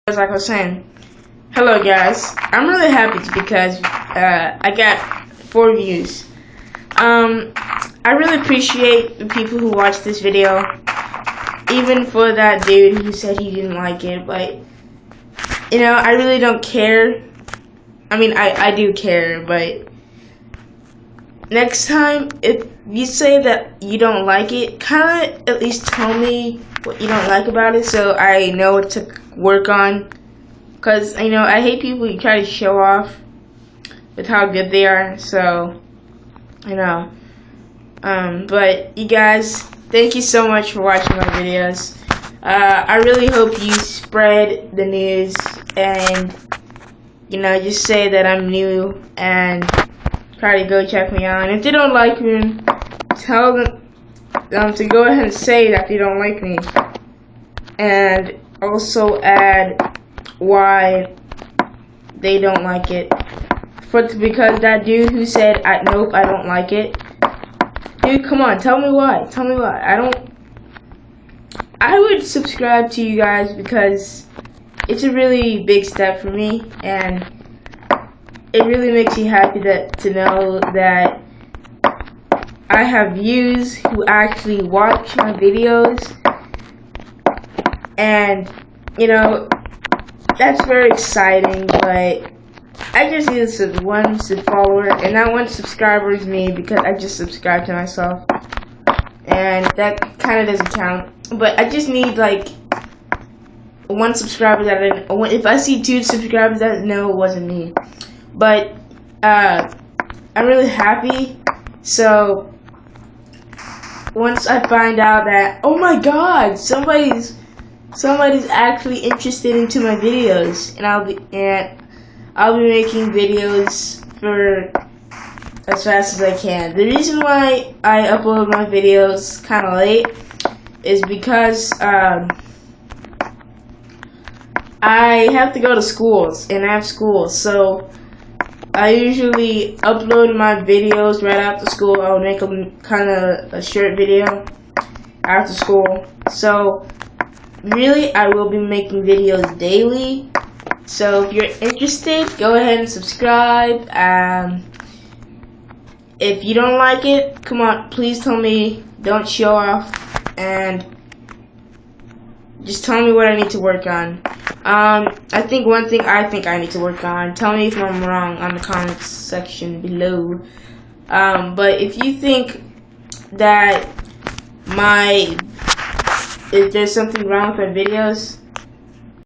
As like I was saying, hello guys. I'm really happy because I got 4 views. I really appreciate the people who watched this video, even for that dude who said he didn't like it. But you know, I really don't care. I mean, I do care, but next time, if you say that you don't like it, kind of at least tell me what you don't like about it, so I know what to work on. Cause you know, I hate people who try to show off with how good they are. So you know, but you guys, thank you so much for watching my videos. I really hope you spread the news and you know, just say that I'm new and try to go check me out. And if they don't like me, tell them to go ahead and say that they don't like me, and also add why they don't like it. Because that dude who said nope, I don't like it. Dude, come on, tell me why. Tell me why. I would subscribe to you guys because it's a really big step for me, and it really makes me happy to know that I have views who actually watch my videos, and you know, that's very exciting. But I just need one follower, and that one subscriber is me because I just subscribed to myself, and that kind of doesn't count. But I just need like 1 subscriber that if I see 2 subscribers that know it wasn't me. But I'm really happy. So once I find out that, oh my God, somebody's actually interested into my videos, and I'll be making videos for as fast as I can. The reason why I upload my videos kind of late is because I have to go to schools, and I have school, so I usually upload my videos right after school. I'll make them kind of a short video after school. So really, I will be making videos daily. So if you're interested, go ahead and subscribe. If you don't like it, come on, please tell me. Don't show off, and just tell me what I need to work on. I think one thing I need to work on. Tell me if I'm wrong on the comments section below. But if you think that if there's something wrong with my videos,